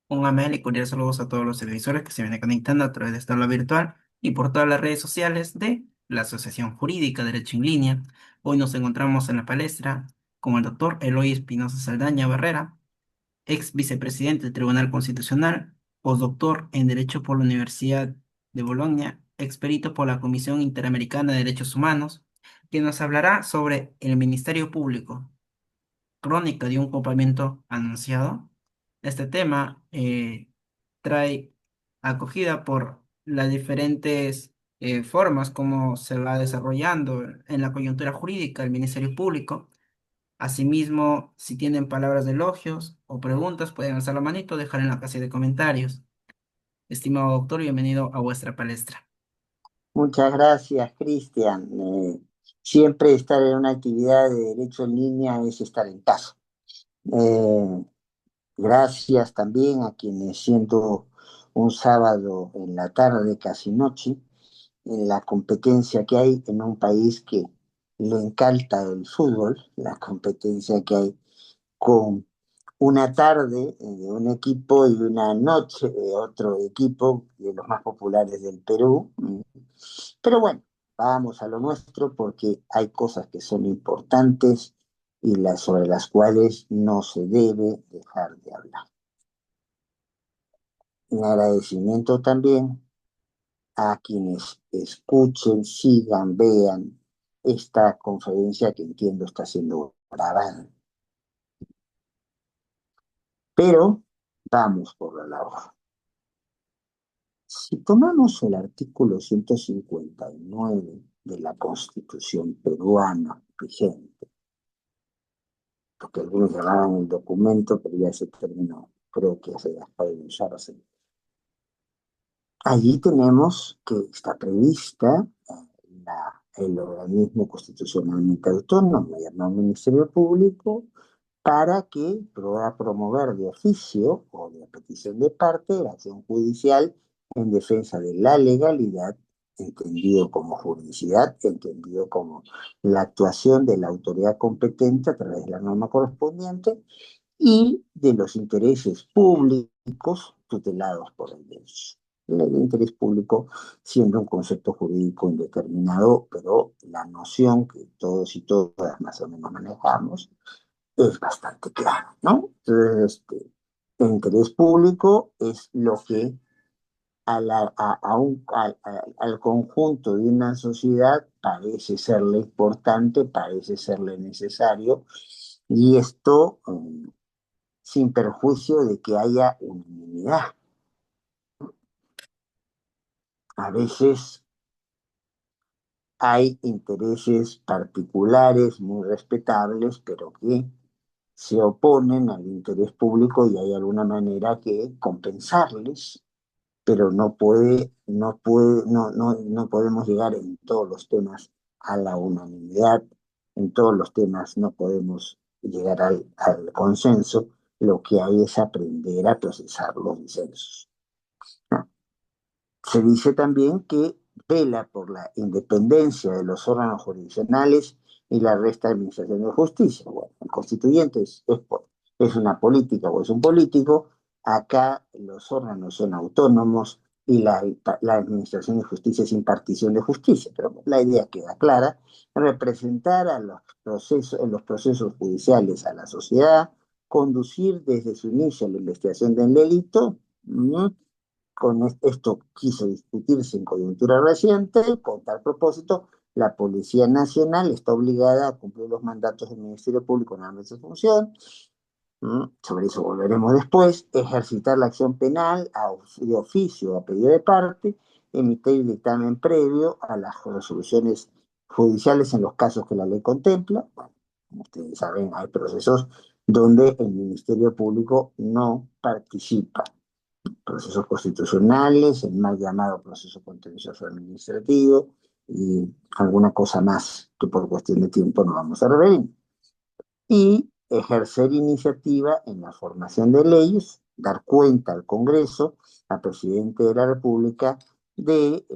Un amable y cordial saludos a todos los televisores que se vienen conectando a través de esta aula virtual y por todas las redes sociales de la Asociación Jurídica Derecho en Línea. Hoy nos encontramos en la palestra con el doctor Eloy Espinosa Saldaña Barrera, ex vicepresidente del Tribunal Constitucional, postdoctor en Derecho por la Universidad de Bolonia, experito por la Comisión Interamericana de Derechos Humanos, que nos hablará sobre el Ministerio Público, crónica de un copamiento anunciado. Este tema trae acogida por las diferentes formas como se va desarrollando en la coyuntura jurídica el Ministerio Público. Asimismo, si tienen palabras de elogios o preguntas, pueden alzar la manito o dejar en la casilla de comentarios. Estimado doctor, bienvenido a vuestra palestra. Muchas gracias, Cristian. Siempre estar en una actividad de derecho en línea es estar en casa. Eh, Gracias también a quienes siendo un sábado en la tarde, casi noche, en la competencia que hay en un país que le encanta el fútbol, la competencia que hay con una tarde de un equipo y una noche de otro equipo de los más populares del Perú. Pero bueno, vamos a lo nuestro porque hay cosas que son importantes y sobre las cuales no se debe dejar de hablar. Un agradecimiento también a quienes escuchen, sigan, vean esta conferencia que entiendo está siendo grabada. Pero vamos por la labor. Si tomamos el artículo 159 de la Constitución peruana vigente, lo que algunos llamaban el documento, pero ya se terminó, creo que hace Gaspar de Uzarse. Allí tenemos que está prevista el organismo constitucionalmente autónomo llamado Ministerio Público para que pueda promover de oficio o de petición de parte la acción judicial en defensa de la legalidad, entendido como juridicidad, entendido como la actuación de la autoridad competente a través de la norma correspondiente y de los intereses públicos tutelados por el derecho. El interés público siendo un concepto jurídico indeterminado, pero la noción que todos y todas más o menos manejamos es bastante clara, ¿no? Entonces, el interés público es lo que al conjunto de una sociedad parece serle importante, parece serle necesario, y esto sin perjuicio de que haya unanimidad. A veces hay intereses particulares muy respetables, pero que se oponen al interés público y hay alguna manera que compensarles, pero no podemos llegar en todos los temas a la unanimidad, en todos los temas no podemos llegar al consenso, lo que hay es aprender a procesar los disensos. Se dice también que vela por la independencia de los órganos jurisdiccionales y la resta administración de justicia. Bueno, el constituyente es una política o es un político, acá los órganos son autónomos y la administración de justicia es impartición de justicia, pero la idea queda clara, representar en los procesos judiciales a la sociedad, conducir desde su inicio a la investigación del delito, con esto quiso discutirse en coyuntura reciente. Con tal propósito, la Policía Nacional está obligada a cumplir los mandatos del Ministerio Público en ambas de su función. Sobre eso volveremos después. Ejercitar la acción penal de oficio o a pedido de parte, emitir dictamen previo a las resoluciones judiciales en los casos que la ley contempla. Bueno, como ustedes saben, hay procesos donde el Ministerio Público no participa, procesos constitucionales, el mal llamado proceso contencioso administrativo y alguna cosa más que por cuestión de tiempo no vamos a revelar. Y ejercer iniciativa en la formación de leyes, dar cuenta al Congreso, al presidente de la República, de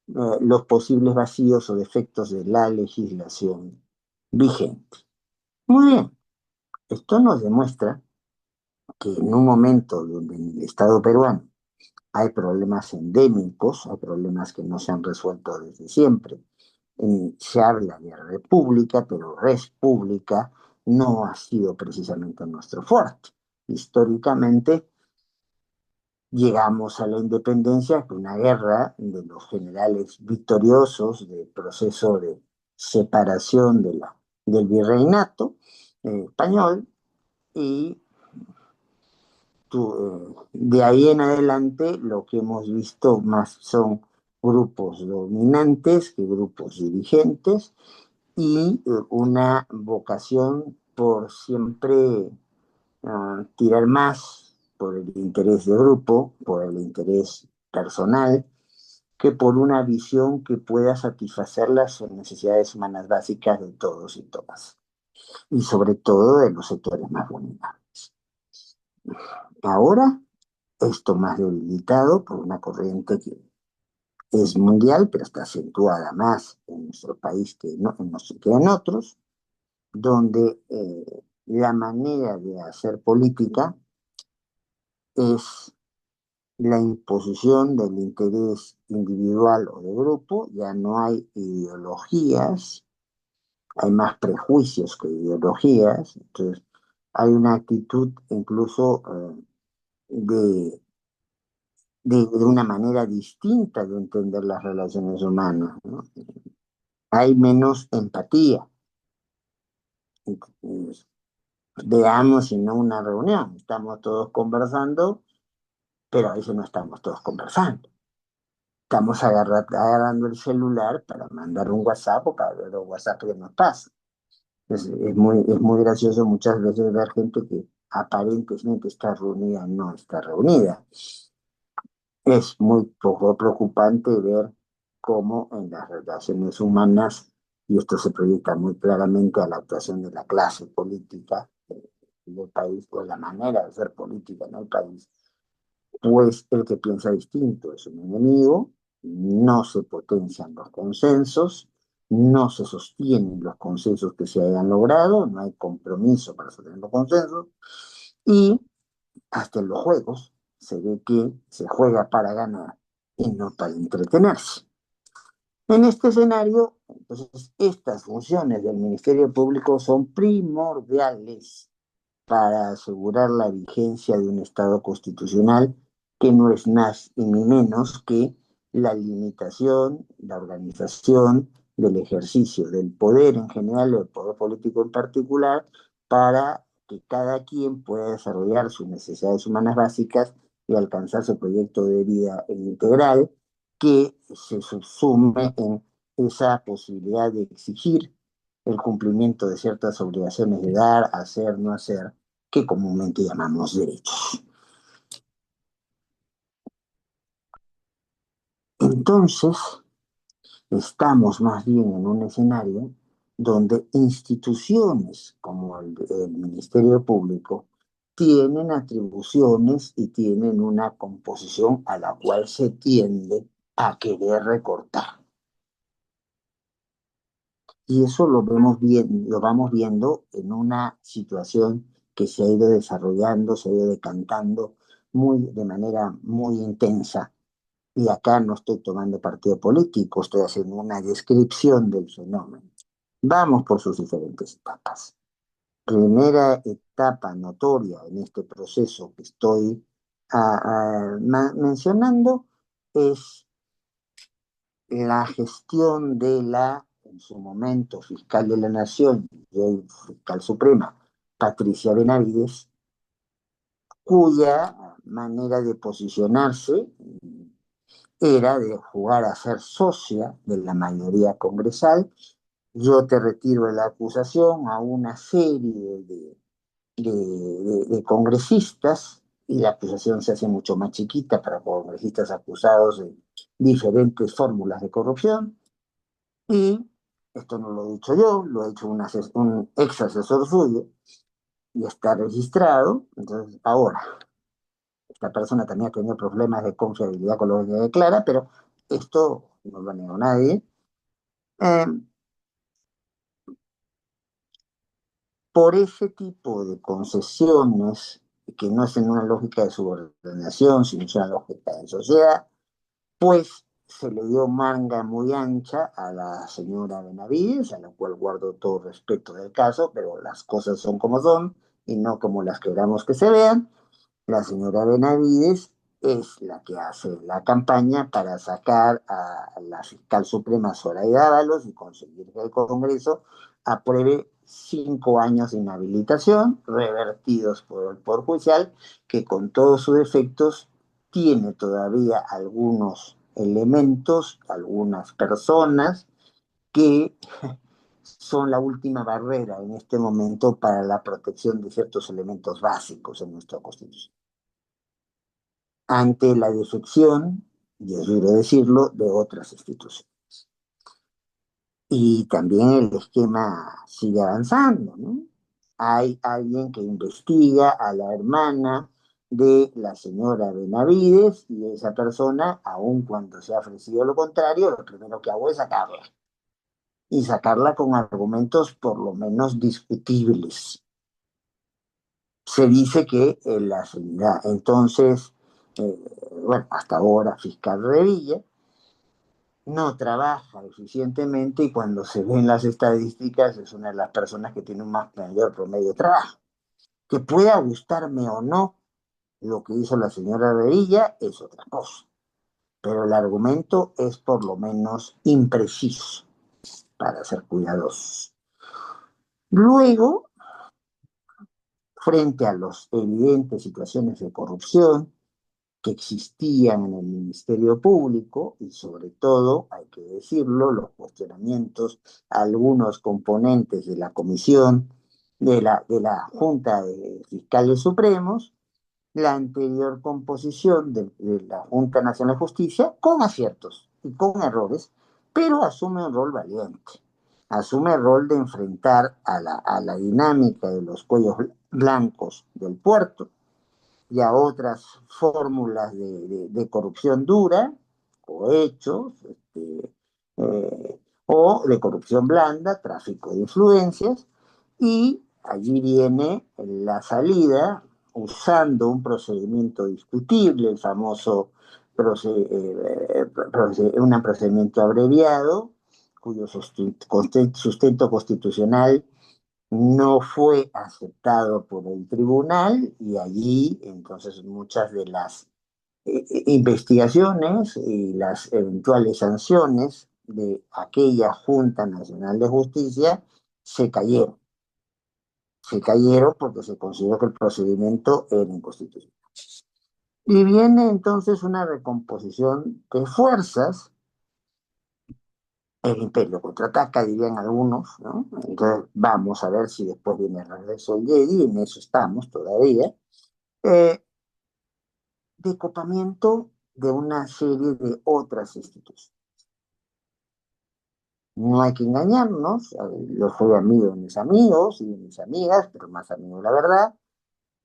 los posibles vacíos o defectos de la legislación vigente. Muy bien, esto nos demuestra que en un momento donde en el Estado peruano hay problemas endémicos, hay problemas que no se han resuelto desde siempre. Se habla de república, pero república no ha sido precisamente nuestro fuerte. Históricamente llegamos a la independencia con una guerra de los generales victoriosos del proceso de separación del virreinato español y de ahí en adelante lo que hemos visto más son grupos dominantes que grupos dirigentes y una vocación por siempre tirar más por el interés de grupo, por el interés personal, que por una visión que pueda satisfacer las necesidades humanas básicas de todos y todas, y sobre todo de los sectores más vulnerables. Ahora, esto más debilitado por una corriente que es mundial, pero está acentuada más en nuestro país que en otros, donde la manera de hacer política es la imposición del interés individual o de grupo, ya no hay ideologías, hay más prejuicios que ideologías, entonces hay una actitud incluso de una manera distinta de entender las relaciones humanas, ¿no? Hay menos empatía. Entonces, veamos si no una reunión, estamos todos conversando, pero a veces no estamos todos conversando. Estamos agarrando el celular para mandar un WhatsApp o para ver los WhatsApp que nos pasa. Es muy gracioso muchas veces ver gente que aparentemente está reunida, no está reunida. Es muy poco preocupante ver cómo en las relaciones humanas, y esto se proyecta muy claramente a la actuación de la clase política del país, o la manera de hacer política en el país, pues el que piensa distinto es un enemigo, no se potencian los consensos, no se sostienen los consensos que se hayan logrado, no hay compromiso para sostener los consensos, y hasta en los juegos se ve que se juega para ganar y no para entretenerse. En este escenario, entonces, estas funciones del Ministerio Público son primordiales para asegurar la vigencia de un Estado constitucional que no es más ni menos que la limitación, la organización del ejercicio del poder en general, del poder político en particular, para que cada quien pueda desarrollar sus necesidades humanas básicas y alcanzar su proyecto de vida integral, que se subsume en esa posibilidad de exigir el cumplimiento de ciertas obligaciones de dar, hacer, no hacer, que comúnmente llamamos derechos. Entonces, estamos más bien en un escenario donde instituciones como el Ministerio Público tienen atribuciones y tienen una composición a la cual se tiende a querer recortar. Y eso lo vemos bien, lo vamos viendo en una situación que se ha ido desarrollando, se ha ido decantando de manera muy intensa. Y acá no estoy tomando partido político, estoy haciendo una descripción del fenómeno. Vamos por sus diferentes etapas. Primera etapa notoria en este proceso que estoy mencionando es la gestión de en su momento, fiscal de la Nación y hoy fiscal suprema, Patricia Benavides, cuya manera de posicionarse era de jugar a ser socia de la mayoría congresal. Yo te retiro de la acusación a una serie de congresistas y la acusación se hace mucho más chiquita para congresistas acusados de diferentes fórmulas de corrupción. Y esto no lo he dicho yo, lo ha hecho un ex asesor suyo y está registrado. Entonces, ahora, esta persona también ha tenido problemas de confiabilidad con lo que declara, pero esto no lo negó nadie. Eh, por ese tipo de concesiones que no es en una lógica de subordinación, sino es una lógica de sociedad, pues se le dio manga muy ancha a la señora Benavides, a la cual guardo todo respeto del caso, pero las cosas son como son y no como las queramos que se vean. La señora Benavides es la que hace la campaña para sacar a la fiscal suprema Zoraida Ábalos y conseguir que el Congreso apruebe 5 años de inhabilitación revertidos por el Poder Judicial, que con todos sus defectos tiene todavía algunos elementos, algunas personas que son la última barrera en este momento para la protección de ciertos elementos básicos en nuestra Constitución ante la defección, y es duro decirlo, de otras instituciones. Y también el esquema sigue avanzando, ¿no? Hay alguien que investiga a la hermana de la señora Benavides y esa persona, aun cuando se ha ofrecido lo contrario, lo primero que hago es sacarla. Y sacarla con argumentos por lo menos discutibles. Se dice que la señora, entonces, bueno, hasta ahora fiscal Revilla, no trabaja eficientemente y cuando se ven las estadísticas es una de las personas que tiene un mayor promedio de trabajo. Que pueda gustarme o no lo que hizo la señora Revilla es otra cosa, pero el argumento es por lo menos impreciso para ser cuidadosos. Luego, frente a las evidentes situaciones de corrupción, que existían en el Ministerio Público y sobre todo, hay que decirlo, los cuestionamientos a algunos componentes de la comisión de la Junta de Fiscales Supremos, la anterior composición de la Junta Nacional de Justicia, con aciertos y con errores, pero asume un rol valiente. Asume el rol de enfrentar a la dinámica de los cuellos blancos del puerto y a otras fórmulas de corrupción dura o hechos, o de corrupción blanda, tráfico de influencias, y allí viene la salida usando un procedimiento discutible, el famoso un procedimiento abreviado, cuyo sustento constitucional no fue aceptado por el tribunal y allí entonces muchas de las investigaciones y las eventuales sanciones de aquella Junta Nacional de Justicia se cayeron. Se cayeron porque se consideró que el procedimiento era inconstitucional. Y viene entonces una recomposición de fuerzas. El imperio contraataca, dirían algunos, ¿no? Entonces vamos a ver si después viene el regreso del Jedi, en eso estamos todavía. Eh, Decopamiento de una serie de otras instituciones. No hay que engañarnos, yo soy amigo de mis amigos y de mis amigas, pero más amigo de la verdad,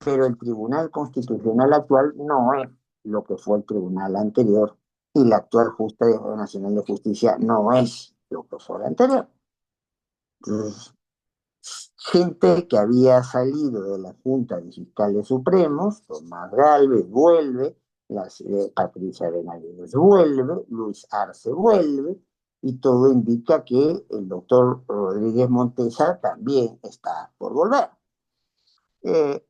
pero el Tribunal Constitucional actual no es lo que fue el tribunal anterior y la actual Junta Nacional de Justicia no es lo que fue el anterior. Entonces, gente que había salido de la Junta de Fiscales Supremos, Tomás Gálvez vuelve, Patricia Benavides vuelve, Luis Arce vuelve, y todo indica que el doctor Rodríguez Montesa también está por volver. Eh,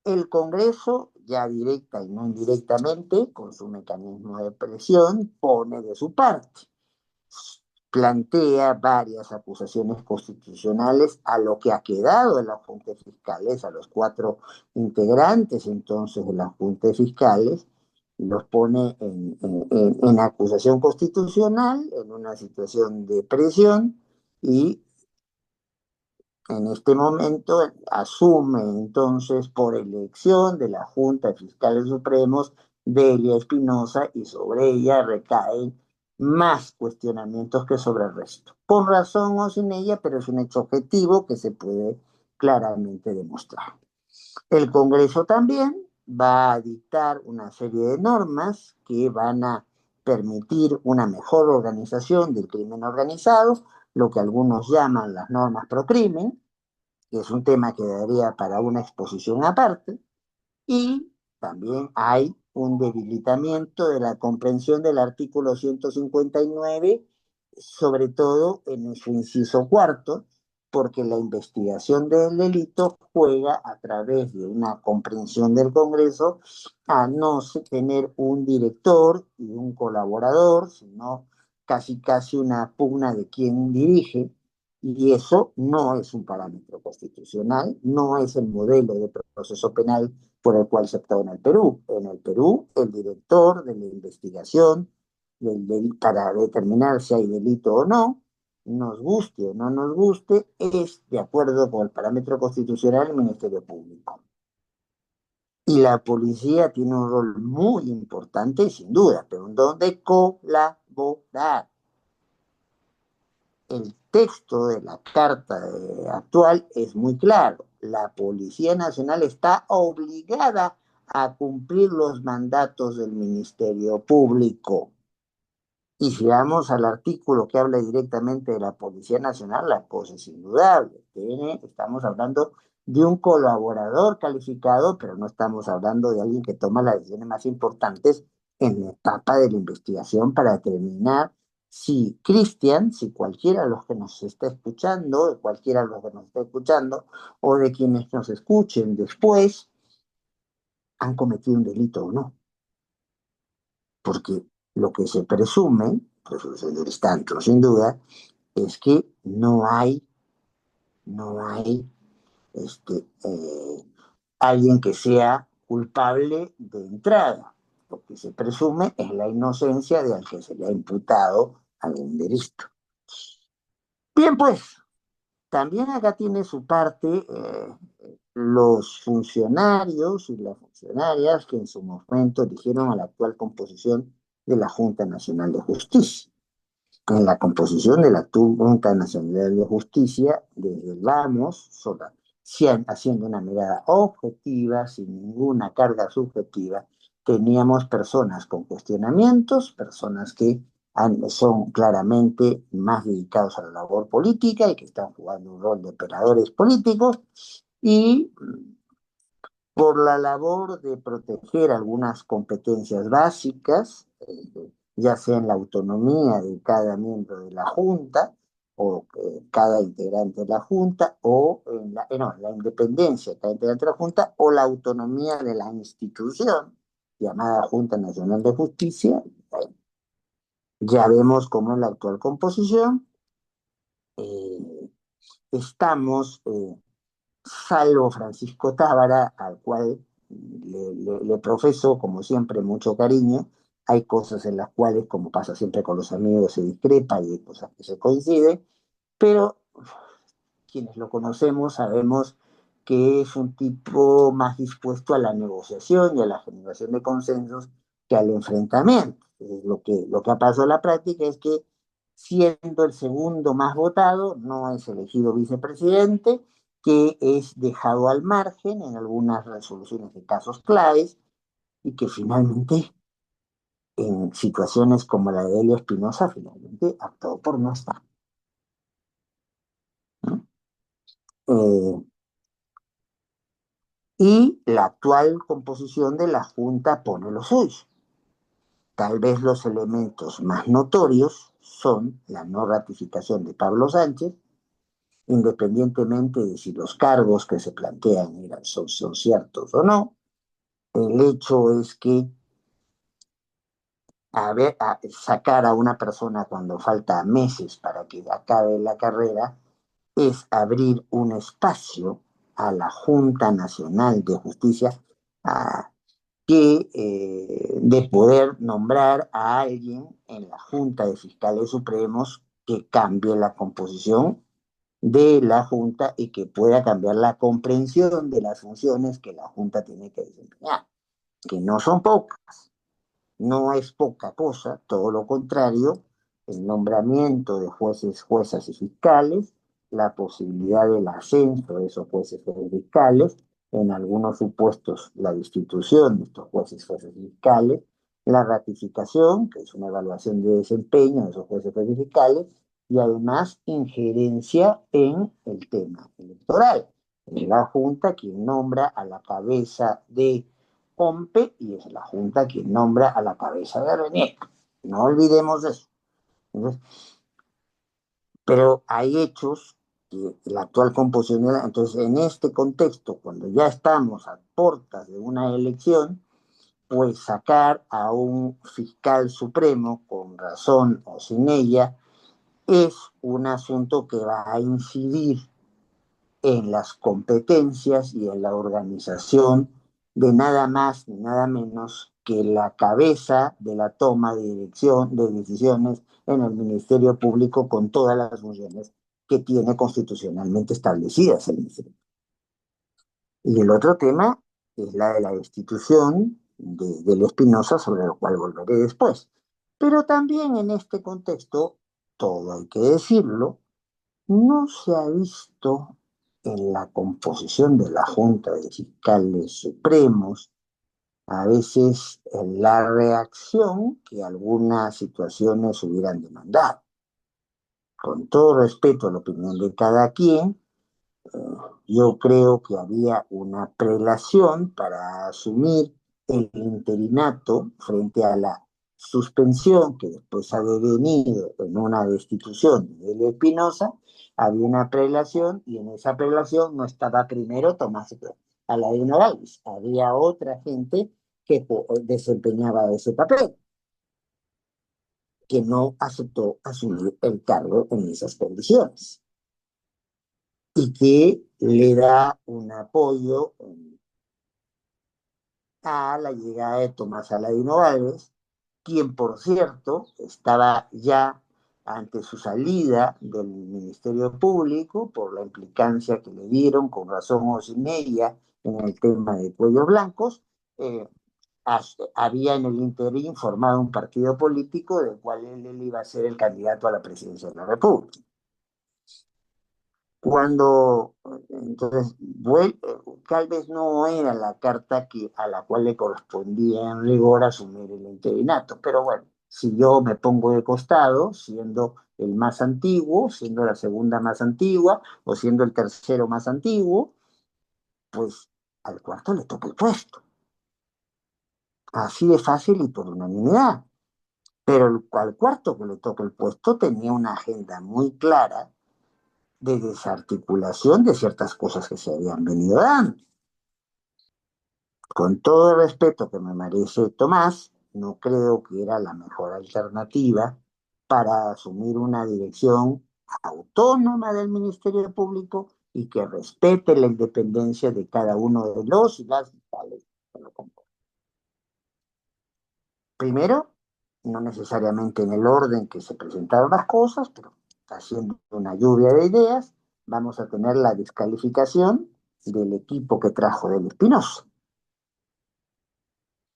el Congreso, ya directa y no indirectamente, con su mecanismo de presión, pone de su parte, plantea varias acusaciones constitucionales a lo que ha quedado de la Junta de Fiscales, a los 4 integrantes entonces de la Junta de Fiscales, los pone en acusación constitucional, en una situación de presión, y en este momento asume entonces por elección de la Junta de Fiscales Supremos Delia Espinosa y sobre ella recaen más cuestionamientos que sobre el resto. Con razón o sin ella, pero es un hecho objetivo que se puede claramente demostrar. El Congreso también va a dictar una serie de normas que van a permitir una mejor organización del crimen organizado, lo que algunos llaman las normas pro crimen, que es un tema que daría para una exposición aparte, Y también hay un debilitamiento de la comprensión del artículo 159, sobre todo en su inciso cuarto, porque la investigación del delito juega a través de una comprensión del Congreso a no tener un director y un colaborador, sino casi casi una pugna de quién dirige, y eso no es un parámetro constitucional, no es el modelo de proceso penal por el cual se optó en el Perú. En el Perú, el director de la investigación para determinar si hay delito o no, nos guste o no nos guste, es de acuerdo con el parámetro constitucional del Ministerio Público. Y la policía tiene un rol muy importante, sin duda, pero en donde colaborar. El texto de la carta actual es muy claro. La Policía Nacional está obligada a cumplir los mandatos del Ministerio Público. Y si vamos al artículo que habla directamente de la Policía Nacional, la cosa es indudable. Estamos hablando de un colaborador calificado, pero no estamos hablando de alguien que toma las decisiones más importantes en la etapa de la investigación para determinar si Cristian, si cualquiera de los que nos está escuchando, de cualquiera de los que nos está escuchando, o de quienes nos escuchen después, han cometido un delito o no. Porque lo que se presume, presunción de tanto sin duda, es que no hay alguien que sea culpable de entrada. Lo que se presume es la inocencia de al que se le ha imputado algún delito. Bien, pues, también acá tiene su parte los funcionarios y las funcionarias que en su momento eligieron a la actual composición de la Junta Nacional de Justicia. En la composición de la Junta Nacional de Justicia, desde el vamos, haciendo una mirada objetiva, sin ninguna carga subjetiva, teníamos personas con cuestionamientos, personas que son claramente más dedicados a la labor política y que están jugando un rol de operadores políticos, y por la labor de proteger algunas competencias básicas, ya sea en la autonomía de cada miembro de la Junta o cada integrante de la Junta, o en la independencia de cada integrante de la Junta, o la autonomía de la institución llamada Junta Nacional de Justicia. Ya vemos cómo en la actual composición eh, estamos salvo Francisco Tábara, al cual le profeso, como siempre, mucho cariño. Hay cosas en las cuales, como pasa siempre con los amigos, se discrepa y hay cosas que se coinciden, pero quienes lo conocemos sabemos que es un tipo más dispuesto a la negociación y a la generación de consensos que al enfrentamiento. Lo que ha pasado en la práctica es que, siendo el segundo más votado, no es elegido vicepresidente, que es dejado al margen en algunas resoluciones de casos claves, y que finalmente, en situaciones como la de Elia Espinosa, finalmente actuó por no estar, ¿no? Eh, y la actual composición de la Junta pone lo suyo. Tal vez los elementos más notorios son la no ratificación de Pablo Sánchez, independientemente de si los cargos que se plantean son ciertos o no. El hecho es que sacar a una persona cuando falta meses para que acabe la carrera es abrir un espacio a la Junta Nacional de Justicia, a, de poder nombrar a alguien en la Junta de Fiscales Supremos que cambie la composición de la Junta y que pueda cambiar la comprensión de las funciones que la Junta tiene que desempeñar, que no son pocas. No es poca cosa, todo lo contrario, el nombramiento de jueces, juezas y fiscales, la posibilidad del ascenso de esos jueces, jueces y fiscales, en algunos supuestos la destitución de estos jueces, jueces y fiscales, la ratificación, que es una evaluación de desempeño de esos jueces, jueces y fiscales, y además injerencia en el tema electoral. Es la Junta quien nombra a la cabeza de OMPE y es la Junta quien nombra a la cabeza de RENIEC. No olvidemos eso. Entonces, pero hay hechos que la actual composición, entonces en este contexto, cuando ya estamos a puertas de una elección, pues sacar a un fiscal supremo, con razón o sin ella, es un asunto que va a incidir en las competencias y en la organización de nada más ni nada menos que la cabeza de la toma de dirección de decisiones en el Ministerio Público con todas las funciones que tiene constitucionalmente establecidas el Ministerio. Y el otro tema es la de la destitución de Espinosa, sobre lo cual volveré después. Pero también en este contexto, todo hay que decirlo, no se ha visto en la composición de la Junta de Fiscales Supremos a veces en la reacción que algunas situaciones hubieran demandado. Con todo respeto a la opinión de cada quien, yo creo que había una prelación para asumir el interinato frente a la suspensión que después ha devenido en una destitución de Espinosa. Había una prelación y en esa prelación no estaba primero Tomás Aladino Valls, había otra gente que desempeñaba ese papel, que no aceptó asumir el cargo en esas condiciones y que le da un apoyo a la llegada de Tomás Aladino Valles, quien por cierto estaba ya ante su salida del Ministerio Público por la implicancia que le dieron con razón o sin ella en el tema de cuellos blancos, eh, había en el interín formado un partido político del cual él iba a ser el candidato a la presidencia de la República. Cuando entonces tal vez no era la carta a la cual le correspondía en rigor asumir el interinato, pero bueno, si yo me pongo de costado, siendo el más antiguo, siendo la segunda más antigua o siendo el tercero más antiguo, pues al cuarto le toca el puesto. Así de fácil y por unanimidad. Pero al cuarto que le toca el puesto tenía una agenda muy clara de desarticulación de ciertas cosas que se habían venido dando. Con todo el respeto que me merece Tomás, no creo que era la mejor alternativa para asumir una dirección autónoma del Ministerio Público y que respete la independencia de cada uno de los y las fiscales que lo componen. Primero, no necesariamente en el orden que se presentaron las cosas, pero haciendo una lluvia de ideas, vamos a tener la descalificación del equipo que trajo del Espinosa.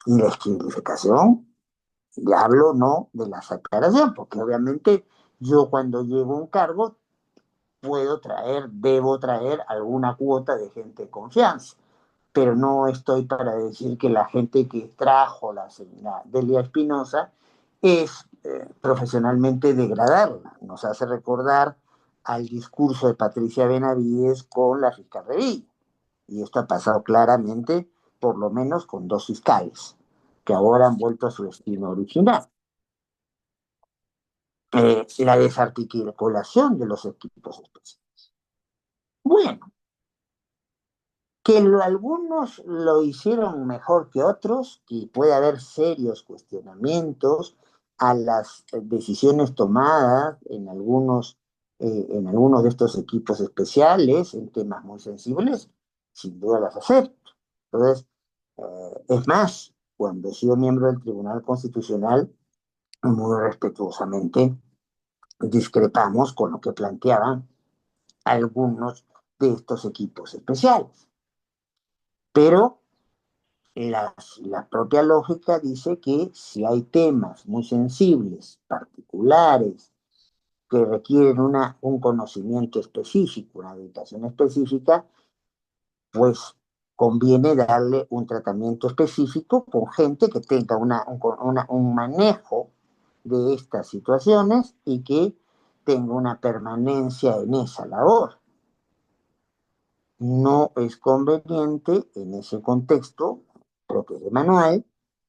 Y la esquilificación, ya hablo no de la separación, porque obviamente yo cuando llevo un cargo puedo traer, debo traer alguna cuota de gente de confianza, pero no estoy para decir que la gente que trajo la señora Delia Espinosa es profesionalmente degradarla. Nos hace recordar al discurso de Patricia Benavides con la fiscal Revilla. Y esto ha pasado claramente, por lo menos con dos fiscales, que ahora han vuelto a su destino original. La desarticulación de los equipos especiales. Bueno, que algunos lo hicieron mejor que otros y puede haber serios cuestionamientos a las decisiones tomadas en algunos de estos equipos especiales, en temas muy sensibles, sin duda las acepto. Entonces, es más, cuando he sido miembro del Tribunal Constitucional, muy respetuosamente discrepamos con lo que planteaban algunos de estos equipos especiales. Pero la propia lógica dice que si hay temas muy sensibles, particulares, que requieren un conocimiento específico, una dedicación específica, pues conviene darle un tratamiento específico con gente que tenga un manejo de estas situaciones y que tenga una permanencia en esa labor. No es conveniente en ese contexto, creo que es manual,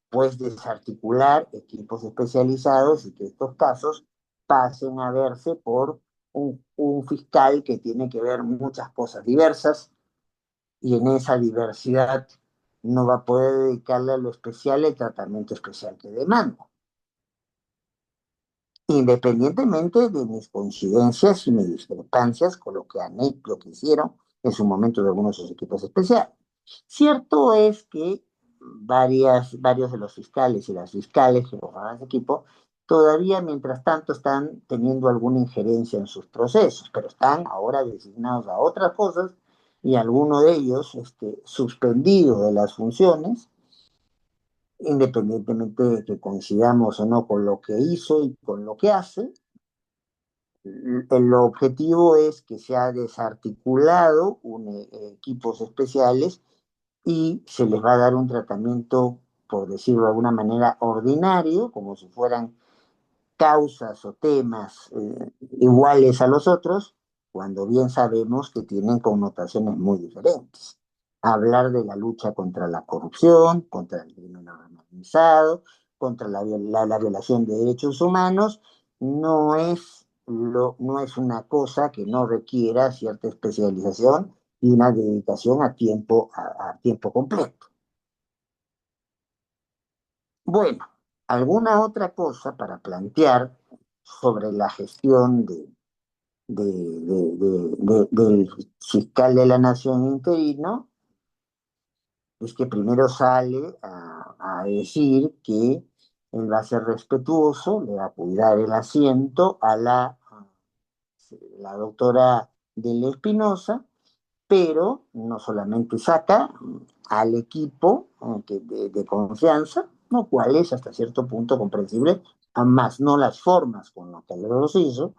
pues desarticular equipos especializados y que estos casos pasen a verse por un fiscal que tiene que ver muchas cosas diversas y en esa diversidad no va a poder dedicarle a lo especial el tratamiento especial que demanda, independientemente de mis coincidencias y mis discrepancias con lo que han hecho, lo que hicieron en su momento de algunos de sus equipos especiales. Cierto es que varios de los fiscales y las fiscales que forman ese equipo todavía, mientras tanto, están teniendo alguna injerencia en sus procesos, pero están ahora designados a otras cosas y alguno de ellos suspendido de las funciones, independientemente de que coincidamos o no con lo que hizo y con lo que hace. El objetivo es que se ha desarticulado equipos especiales y se les va a dar un tratamiento, por decirlo de alguna manera, ordinario, como si fueran causas o temas iguales a los otros, cuando bien sabemos que tienen connotaciones muy diferentes. Hablar de la lucha contra la corrupción, contra el crimen organizado, contra la violación de derechos humanos, no es una cosa que no requiera cierta especialización y una dedicación a tiempo completo. Bueno, alguna otra cosa para plantear sobre la gestión del fiscal de la Nación interino es que primero sale a decir que él va a ser respetuoso, le va a cuidar el asiento a la doctora Delia Espinosa, pero no solamente saca al equipo de confianza, lo cual es hasta cierto punto comprensible, más no las formas con las que los hizo,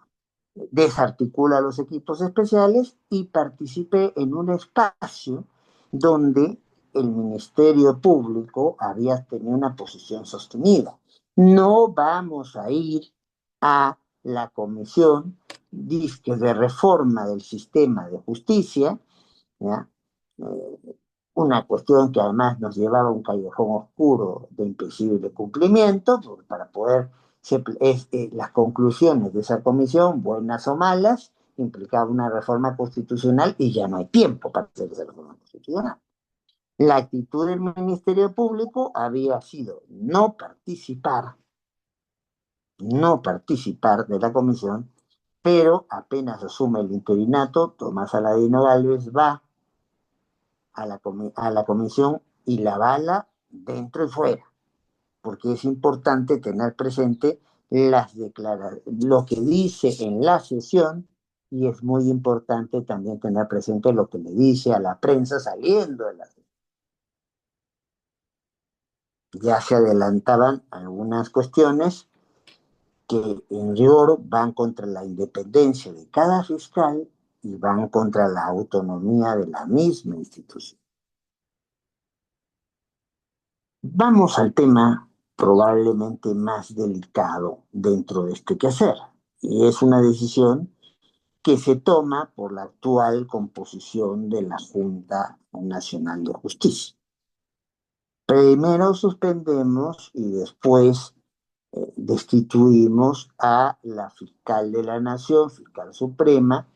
desarticula los equipos especiales y participe en un espacio donde el Ministerio Público había tenido una posición sostenida. No vamos a ir a la comisión disque de reforma del sistema de justicia, ¿ya? Una cuestión que además nos llevaba a un callejón oscuro de imposible cumplimiento, para poder las conclusiones de esa comisión, buenas o malas, implicaba una reforma constitucional y ya no hay tiempo para hacer esa reforma constitucional. La actitud del Ministerio Público había sido no participar de la comisión, pero apenas asume el interinato, Tomás Aladino Gálvez va a la comisión y la avala dentro y fuera, porque es importante tener presente lo que dice en la sesión y es muy importante también tener presente lo que le dice a la prensa saliendo de la sesión. Ya se adelantaban algunas cuestiones que en rigor van contra la independencia de cada fiscal y van contra la autonomía de la misma institución. Vamos al tema probablemente más delicado dentro de este quehacer, y es una decisión que se toma por la actual composición de la Junta Nacional de Justicia. Primero suspendemos y después destituimos a la fiscal de la Nación, fiscal suprema,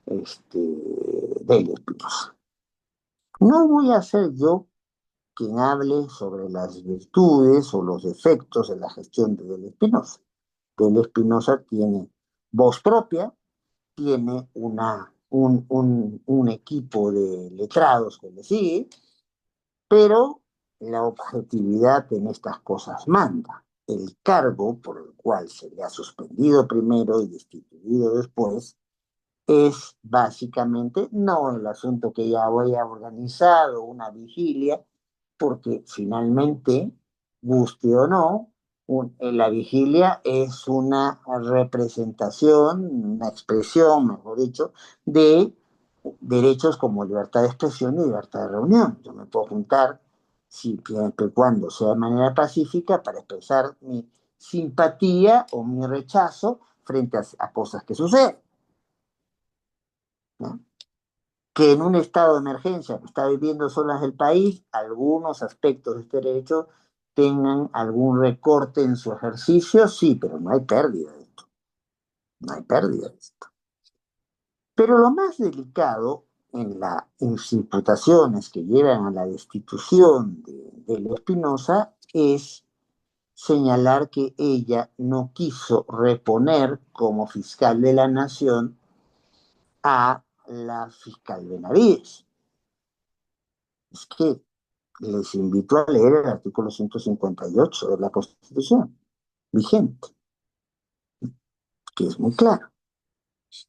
Delia Espinosa. No voy a ser yo quien hable sobre las virtudes o los defectos de la gestión de Del Espinosa. Del Espinosa tiene voz propia, tiene un equipo de letrados que le sigue, pero la objetividad en estas cosas manda. El cargo por el cual se le ha suspendido primero y destituido después es básicamente no el asunto que ya voy a organizar o una vigilia, porque finalmente, guste o no, la vigilia es una representación, una expresión, mejor dicho, de derechos como libertad de expresión y libertad de reunión. Yo me puedo juntar siempre y cuando sea de manera pacífica para expresar mi simpatía o mi rechazo frente a cosas que suceden, ¿no? que en un estado de emergencia que está viviendo zonas del país, algunos aspectos de este derecho tengan algún recorte en su ejercicio, sí, pero no hay pérdida de esto, no hay pérdida de esto. Pero lo más delicado en las imputaciones que llevan a la destitución de Espinosa es señalar que ella no quiso reponer como fiscal de la nación a la fiscal Benavides. Es que les invito a leer el artículo 158 de la Constitución vigente, que es muy claro.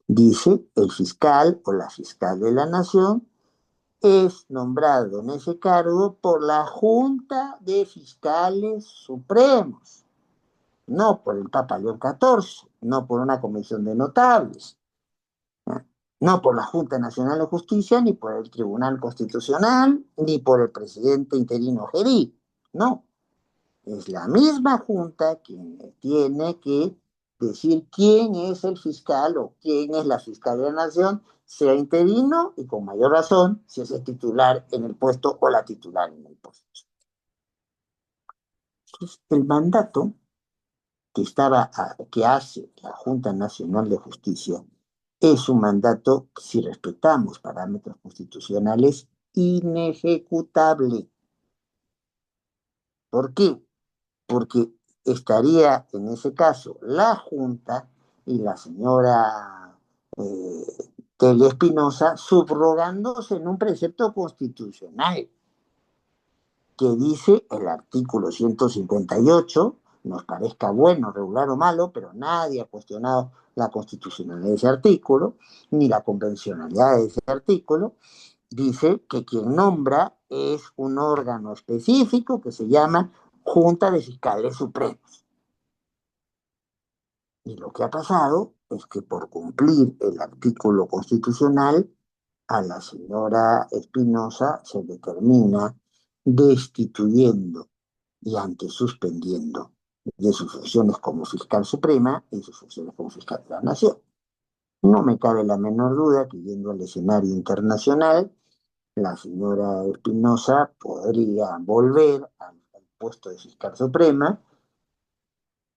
Dice, el fiscal o la fiscal de la nación es nombrado en ese cargo por la Junta de Fiscales Supremos, no por el Papa León XIV, no por una comisión de notables, no por la Junta Nacional de Justicia, ni por el Tribunal Constitucional, ni por el presidente interino Gerí, no. Es la misma Junta quien tiene que decir quién es el fiscal o quién es la fiscal de la nación, sea interino y con mayor razón si es el titular en el puesto o la titular en el puesto. Entonces, el mandato que hace la Junta Nacional de Justicia es un mandato, si respetamos parámetros constitucionales, inejecutable. ¿Por qué? Porque estaría en ese caso la Junta y la señora Telly Espinosa subrogándose en un precepto constitucional que dice el artículo 158, nos parezca bueno, regular o malo, pero nadie ha cuestionado la constitucionalidad de ese artículo, ni la convencionalidad de ese artículo, dice que quien nombra es un órgano específico que se llama Junta de Fiscales Supremos. Y lo que ha pasado es que por cumplir el artículo constitucional, a la señora Espinosa se le termina destituyendo y antes suspendiendo de sus funciones como fiscal suprema y sus funciones como fiscal de la nación. No me cabe la menor duda que yendo al escenario internacional, la señora Espinosa podría volver al puesto de fiscal suprema.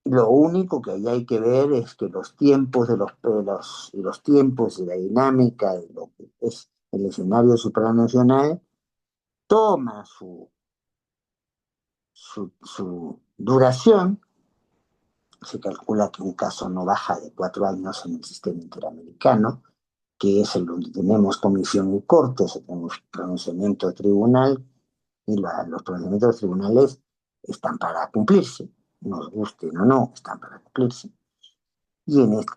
Lo único que ahí hay que ver es que los tiempos los tiempos y la dinámica de lo que es el escenario supranacional toma su duración. Se calcula que un caso no baja de 4 años en el sistema interamericano, que es el donde tenemos comisión y cortes, tenemos pronunciamiento de tribunal, y los pronunciamientos tribunales están para cumplirse, nos gusten o no, están para cumplirse. Y en este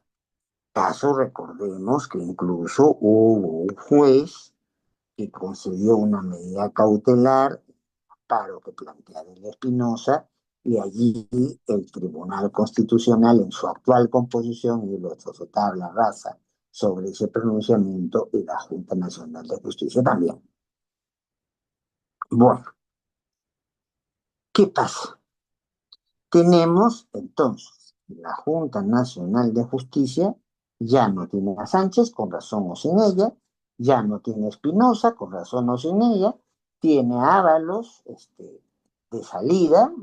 caso, recordemos que incluso hubo un juez que concedió una medida cautelar para lo que plantea de Espinosa, y allí el Tribunal Constitucional, en su actual composición, y lo tabla rasa sobre ese pronunciamiento, y la Junta Nacional de Justicia también. Bueno, ¿qué pasa? Tenemos entonces la Junta Nacional de Justicia ya no tiene a Sánchez, con razón o sin ella, ya no tiene a Espinosa, con razón o sin ella, tiene a Ábalos de salida,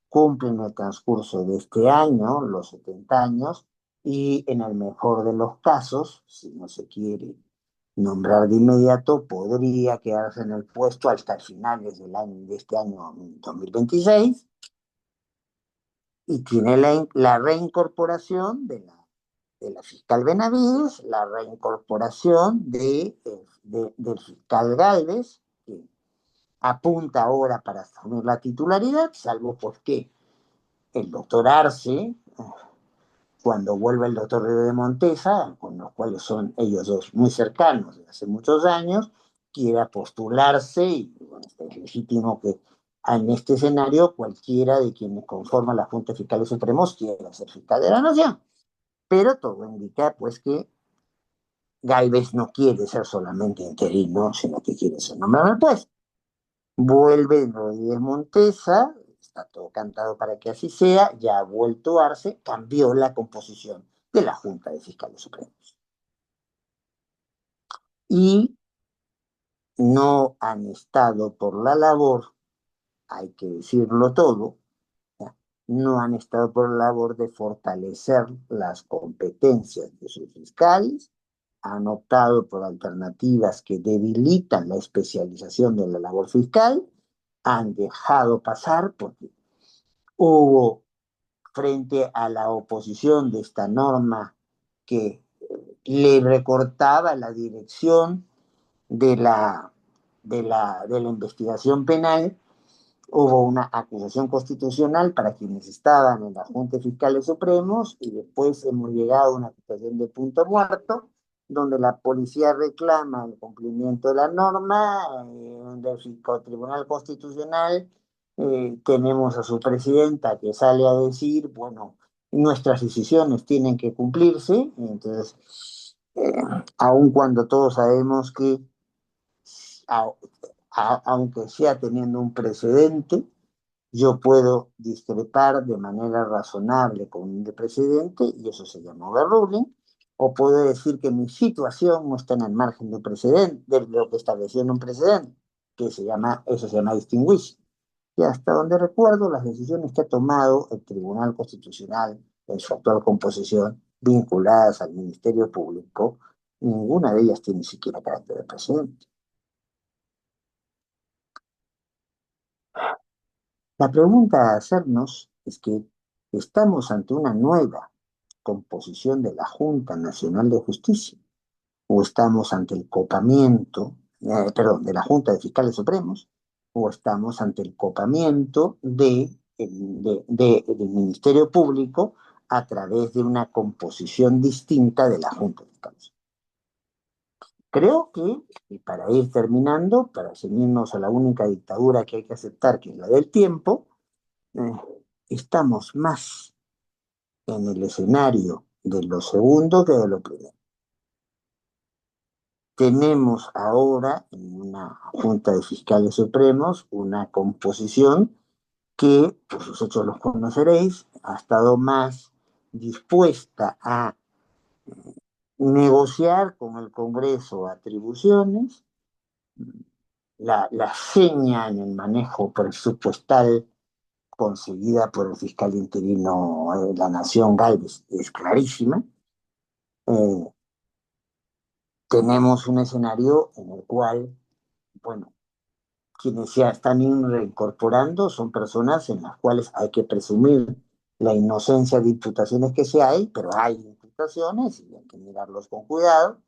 cumple en el transcurso de este año los 70 años y en el mejor de los casos, si no se quiere nombrar de inmediato, podría quedarse en el puesto hasta finales de este año 2026 y tiene la reincorporación de la fiscal Benavides, la reincorporación del fiscal Gálvez, que apunta ahora para asumir la titularidad, salvo porque el doctor Arce, cuando vuelve el doctor Río de Montesa, con los cuales son ellos dos muy cercanos desde hace muchos años, quiera postularse y bueno, es legítimo que en este escenario cualquiera de quienes conforman la Junta de Fiscales Supremos quiera ser fiscal de la Nación. Pero todo indica pues que Gálvez no quiere ser solamente interino, sino que quiere ser nombrado al puesto. Vuelve Rodríguez Montesa, está todo cantado para que así sea, ya ha vuelto Arce, cambió la composición de la Junta de Fiscales Supremos. y no han estado por la labor, hay que decirlo todo, ¿ya? No han estado por la labor de fortalecer las competencias de sus fiscales, han optado por alternativas que debilitan la especialización de la labor fiscal, han dejado pasar porque hubo frente a la oposición de esta norma que le recortaba la dirección de la investigación penal, hubo una acusación constitucional para quienes estaban en la Junta de Fiscales Supremos y después hemos llegado a una situación de punto muerto donde la policía reclama el cumplimiento de la norma, donde el Tribunal Constitucional tenemos a su presidenta que sale a decir, bueno, nuestras decisiones tienen que cumplirse, entonces, aun cuando todos sabemos que a, aunque sea teniendo un precedente, yo puedo discrepar de manera razonable con el precedente y eso se llama overruling, o puedo decir que mi situación no está en el margen de un precedente, de lo que estableció en un precedente, eso se llama distinguish. Y hasta donde recuerdo, las decisiones que ha tomado el Tribunal Constitucional en su actual composición, vinculadas al Ministerio Público, ninguna de ellas tiene siquiera carácter de precedente. La pregunta a hacernos es que estamos ante una nueva composición de la Junta Nacional de Justicia o estamos ante el copamiento, perdón, de la Junta de Fiscales Supremos o estamos ante el copamiento del Ministerio Público a través de una composición distinta de la Junta de Fiscales. Creo que, y para ir terminando, para ceñirnos a la única dictadura que hay que aceptar, que es la del tiempo, eh, estamos más en el escenario de lo segundo que de lo primero. Tenemos ahora en una Junta de Fiscales Supremos una composición que, por sus hechos los conoceréis, ha estado más dispuesta a negociar con el Congreso atribuciones, la seña en el manejo presupuestal conseguida por el fiscal interino de la Nación, Gálvez, es clarísima. Eh, Tenemos un escenario en el cual, bueno, quienes ya están reincorporando son personas en las cuales hay que presumir la inocencia de imputaciones que se hay, pero hay imputaciones y hay que mirarlos con cuidado.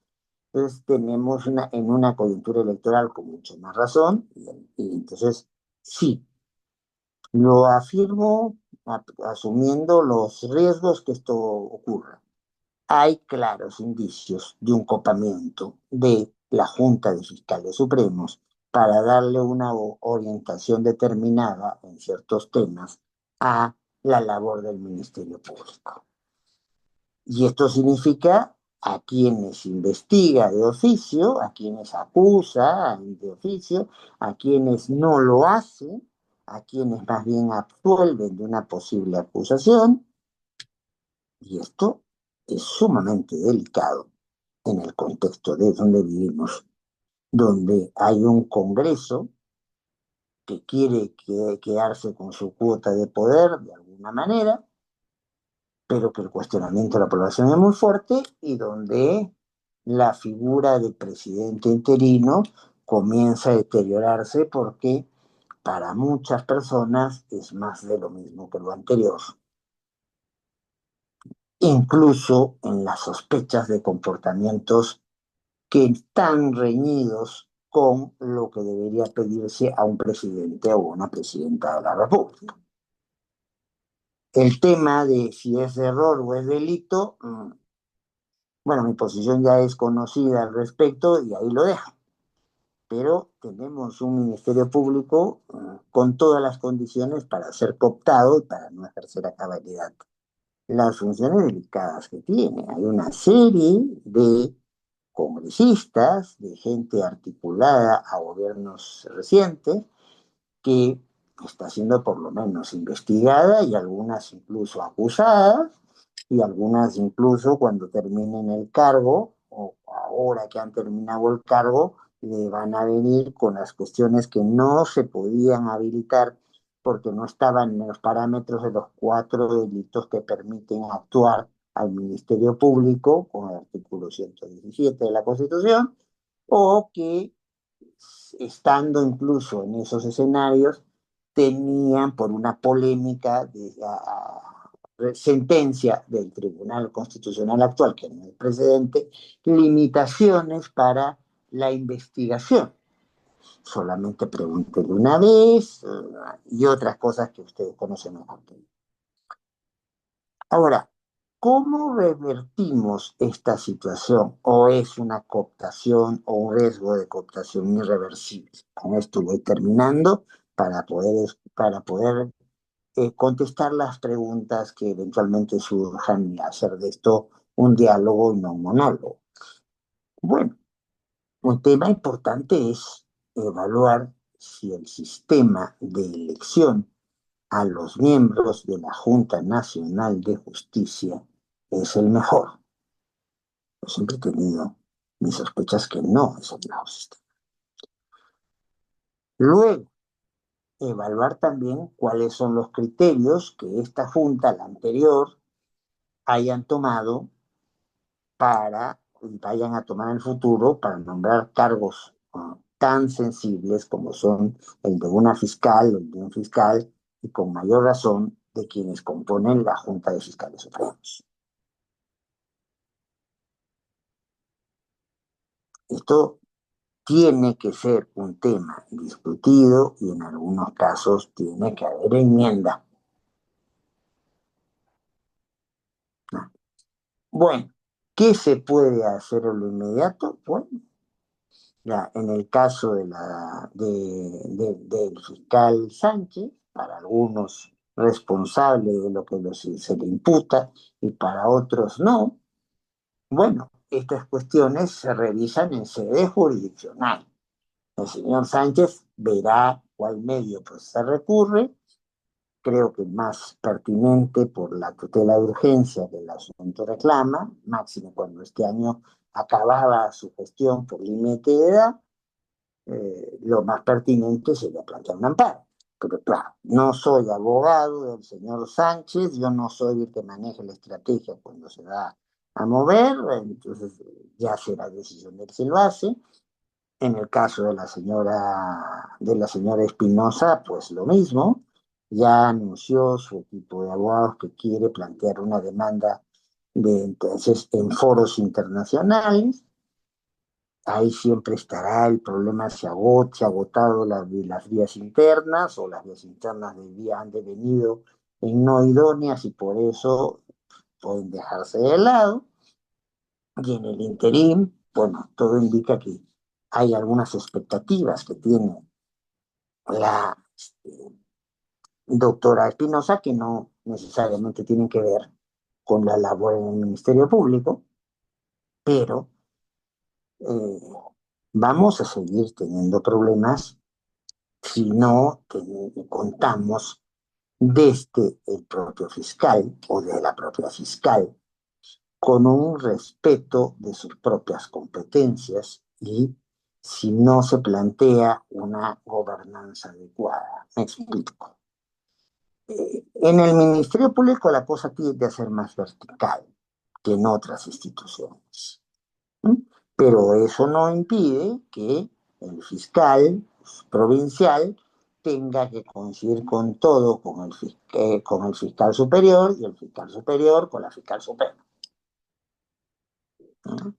Entonces tenemos en una coyuntura electoral con mucha más razón y entonces sí, lo afirmo asumiendo los riesgos que esto ocurra. Hay claros indicios de un copamiento de la Junta de Fiscales Supremos para darle una orientación determinada en ciertos temas a la labor del Ministerio Público. Y esto significa a quienes investiga de oficio, a quienes acusa de oficio, a quienes no lo hacen, a quienes más bien absuelven de una posible acusación, y esto es sumamente delicado en el contexto de donde vivimos, donde hay un Congreso que quiere quedarse con su cuota de poder de alguna manera, pero que el cuestionamiento de la población es muy fuerte y donde la figura del presidente interino comienza a deteriorarse porque para muchas personas es más de lo mismo que lo anterior, incluso en las sospechas de comportamientos que están reñidos con lo que debería pedirse a un presidente o una presidenta de la República. El tema de si es error o es delito, bueno, mi posición ya es conocida al respecto y ahí lo dejo. Pero tenemos un Ministerio Público con todas las condiciones para ser cooptado y para no ejercer a cabalidad las funciones delicadas que tiene. Hay una serie de congresistas, de gente articulada a gobiernos recientes, que está siendo por lo menos investigada y algunas incluso acusadas, y algunas incluso cuando terminen el cargo o ahora que han terminado el cargo, le van a venir con las cuestiones que no se podían habilitar porque no estaban en los parámetros de los cuatro delitos que permiten actuar al Ministerio Público con el artículo 117 de la Constitución, o que estando incluso en esos escenarios, tenían por una polémica de sentencia del Tribunal Constitucional actual, que no es el precedente, limitaciones para la investigación. Solamente pregúntele una vez y otras cosas que ustedes conocen mejor que yo. Ahora, ¿cómo revertimos esta situación? ¿O es una cooptación o un riesgo de cooptación irreversible? Con esto voy terminando para poder contestar las preguntas que eventualmente surjan y hacer de esto un diálogo y no un monólogo. Bueno, un tema importante es evaluar si el sistema de elección a los miembros de la Junta Nacional de Justicia es el mejor. Yo siempre he tenido mis sospechas que no es el mejor sistema. Luego, evaluar también cuáles son los criterios que esta Junta, la anterior, hayan tomado para, y vayan a tomar en el futuro para nombrar cargos tan sensibles como son el de una fiscal, el de un fiscal, y con mayor razón de quienes componen la Junta de Fiscales Supremos. Esto tiene que ser un tema discutido y en algunos casos tiene que haber enmienda. Bueno, ¿qué se puede hacer en lo inmediato? Bueno, ya en el caso del fiscal Sánchez, para algunos responsable de lo que se le imputa y para otros no, bueno, estas cuestiones se revisan en sede jurisdiccional. El señor Sánchez verá cuál medio pues, se recurre. Creo que más pertinente por la tutela de urgencia que el asunto reclama, máximo cuando este año acababa su gestión por límite de edad, lo más pertinente sería plantear un amparo. Pero claro, no soy abogado del señor Sánchez, yo no soy el que maneja la estrategia cuando se va a mover, entonces ya será decisión de él si lo hace. En el caso de la señora Espinosa, pues lo mismo. Ya anunció su equipo de abogados que quiere plantear una demanda entonces en foros internacionales. Ahí siempre estará el problema si se ha agotado las vías internas o las vías internas han devenido en no idóneas y por eso pueden dejarse de lado. Y en el interín, bueno, todo indica que hay algunas expectativas que tiene la doctora Espinosa que no necesariamente tienen que ver con la labor en el Ministerio Público, pero eh, vamos a seguir teniendo problemas si no contamos desde el propio fiscal o de la propia fiscal con un respeto de sus propias competencias y si no se plantea una gobernanza adecuada. Me explico. En el Ministerio Público la cosa tiende a ser más vertical que en otras instituciones. ¿Sí? Pero eso no impide que el fiscal provincial tenga que coincidir con todo, con el fiscal superior y el fiscal superior con la fiscal suprema. ¿No?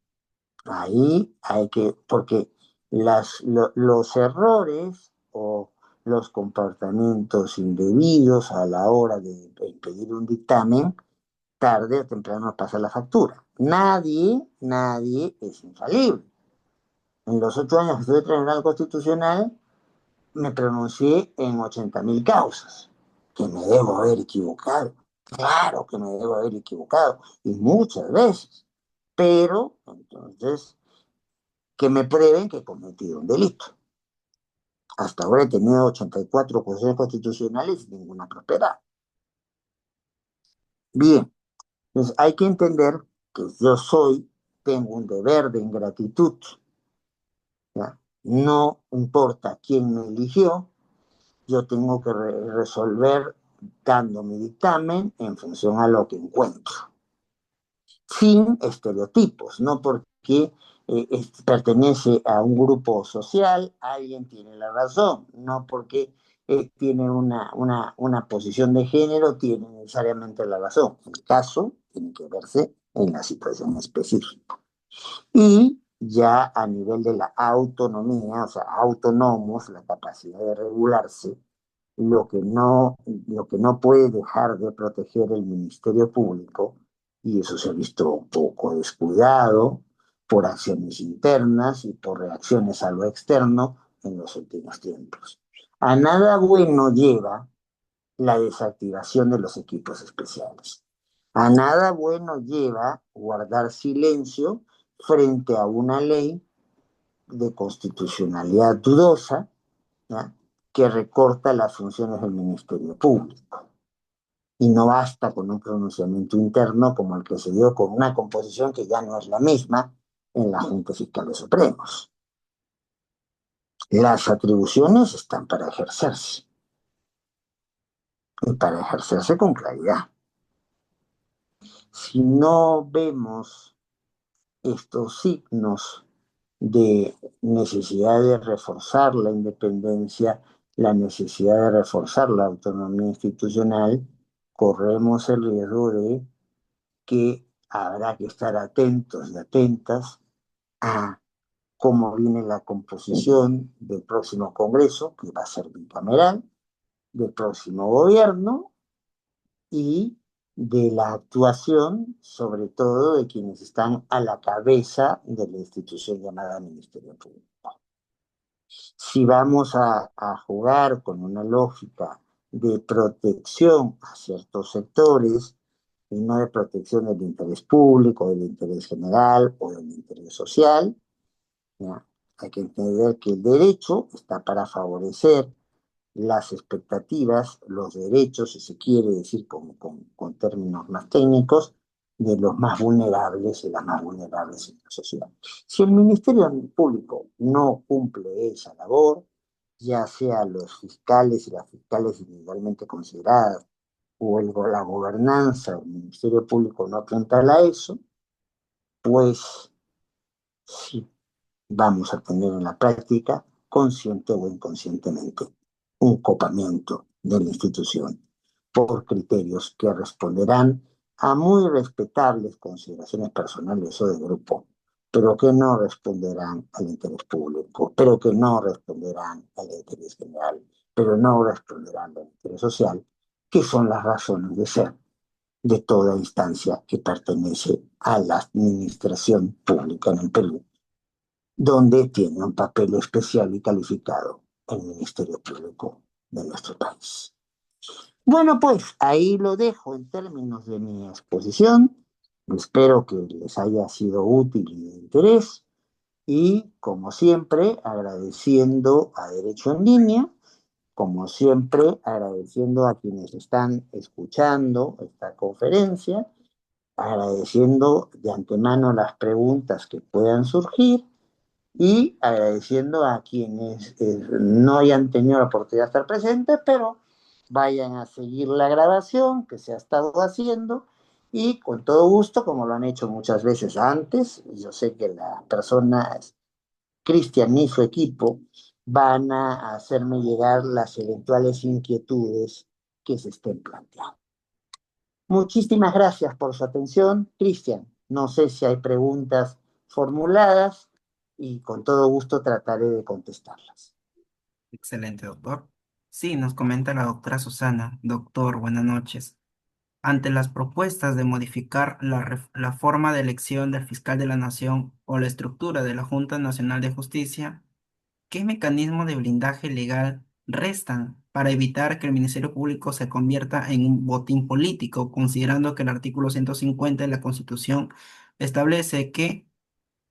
Ahí hay que, porque los errores o los comportamientos indebidos a la hora de pedir un dictamen, tarde o temprano pasa la factura. Nadie es infalible. En los 8 años que estuve en el Tribunal Constitucional, me pronuncié en 80.000 causas, que me debo haber equivocado. Claro que me debo haber equivocado, y muchas veces. Pero, entonces, que me prueben que he cometido un delito. Hasta ahora he tenido 84 procesos constitucionales y ninguna prosperada. Bien, entonces hay que entender que yo soy tengo un deber de ingratitud, ¿ya? No importa quién me eligió, yo tengo que resolver dando mi dictamen en función a lo que encuentro, sin estereotipos, no porque pertenece a un grupo social, alguien tiene la razón, no porque tiene una posición de género, tiene necesariamente la razón. El caso tiene que verse en la situación específica. Y ya a nivel de la autonomía, o sea, autónomos, la capacidad de regularse, lo que no puede dejar de proteger el Ministerio Público, y eso se ha visto un poco descuidado por acciones internas y por reacciones a lo externo en los últimos tiempos. A nada bueno lleva la desactivación de los equipos especiales. A nada bueno lleva guardar silencio frente a una ley de constitucionalidad dudosa, ¿ya? Que recorta las funciones del Ministerio Público. Y no basta con un pronunciamiento interno como el que se dio con una composición que ya no es la misma en la Junta Fiscal de Supremos. Las atribuciones están para ejercerse y para ejercerse con claridad. Si no vemos estos signos de necesidad de reforzar la independencia, la necesidad de reforzar la autonomía institucional, corremos el riesgo de que habrá que estar atentos y atentas a cómo viene la composición del próximo Congreso, que va a ser bicameral, del próximo gobierno y de la actuación, sobre todo, de quienes están a la cabeza de la institución llamada Ministerio Público. Si vamos a jugar con una lógica de protección a ciertos sectores y no de protección del interés público, del interés general o del interés social, ¿ya? Hay que entender que el derecho está para favorecer las expectativas, los derechos, si se quiere decir con términos más técnicos, de los más vulnerables y las más vulnerables en la sociedad. Si el Ministerio Público no cumple esa labor, ya sea los fiscales y las fiscales individualmente consideradas, o la gobernanza del Ministerio Público no apunta a eso, pues sí vamos a tener en la práctica, consciente o inconscientemente, un copamiento de la institución por criterios que responderán a muy respetables consideraciones personales o de grupo, pero que no responderán al interés público, pero que no responderán al interés general, pero no responderán al interés social, que son las razones de ser de toda instancia que pertenece a la administración pública en el Perú, donde tiene un papel especial y calificado el Ministerio Público de nuestro país. Bueno, pues ahí lo dejo en términos de mi exposición. Espero que les haya sido útil y de interés. Y como siempre, agradeciendo a Derecho en Línea, como siempre, agradeciendo a quienes están escuchando esta conferencia, agradeciendo de antemano las preguntas que puedan surgir y agradeciendo a quienes no hayan tenido la oportunidad de estar presentes, pero vayan a seguir la grabación que se ha estado haciendo y con todo gusto, como lo han hecho muchas veces antes, yo sé que las personas, Cristian y su equipo, van a hacerme llegar las eventuales inquietudes que se estén planteando. Muchísimas gracias por su atención, Cristian. No sé si hay preguntas formuladas y con todo gusto trataré de contestarlas. Excelente, doctor. Sí, nos comenta la doctora Susana. Doctor, buenas noches. Ante las propuestas de modificar la forma de elección del fiscal de la Nación o la estructura de la Junta Nacional de Justicia, ¿qué mecanismos de blindaje legal restan para evitar que el Ministerio Público se convierta en un botín político, considerando que el artículo 150 de la Constitución establece que